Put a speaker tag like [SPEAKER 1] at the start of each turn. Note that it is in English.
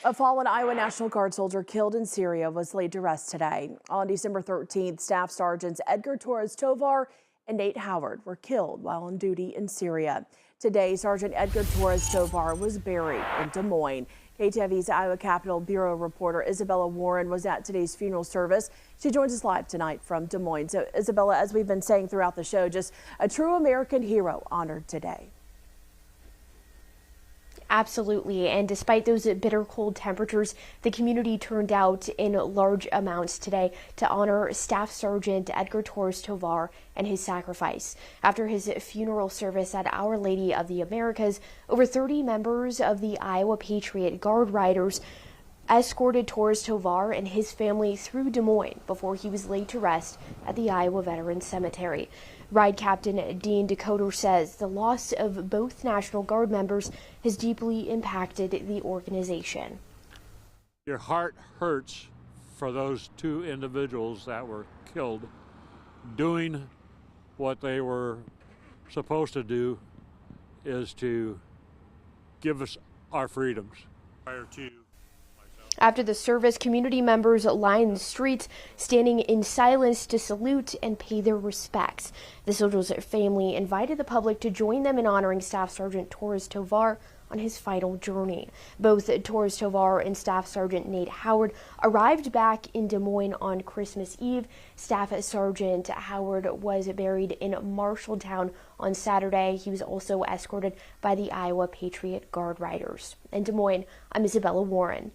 [SPEAKER 1] A fallen Iowa National Guard soldier killed in Syria was laid to rest today. On December 13th, Staff Sergeants Edgar Torres Tovar and Nate Howard were killed while on duty in Syria. Today, Sergeant Edgar Torres Tovar was buried in Des Moines. KTV's Iowa Capitol Bureau reporter Isabella Warren was at today's funeral service. She joins us live tonight from Des Moines. So, Isabella, as we've been saying throughout the show, just a true American hero honored today.
[SPEAKER 2] Absolutely. And despite those bitter cold temperatures, the community turned out in large amounts today to honor Staff Sergeant Edgar Torres Tovar and his sacrifice. After his funeral service at Our Lady of the Americas, over 30 members of the Iowa Patriot Guard Riders escorted Torres Tovar and his family through Des Moines before he was laid to rest at the Iowa Veterans Cemetery. Ride Captain Dean Decoder says the loss of both National Guard members has deeply impacted the organization.
[SPEAKER 3] Your heart hurts for those two individuals that were killed doing what they were supposed to do, is to give us our freedoms. Prior to
[SPEAKER 2] After the service, community members lined the streets, standing in silence to salute and pay their respects. The soldier's family invited the public to join them in honoring Staff Sergeant Torres Tovar on his final journey. Both Torres Tovar and Staff Sergeant Nate Howard arrived back in Des Moines on Christmas Eve. Staff Sergeant Howard was buried in Marshalltown on Saturday. He was also escorted by the Iowa Patriot Guard Riders. In Des Moines, I'm Isabella Warren.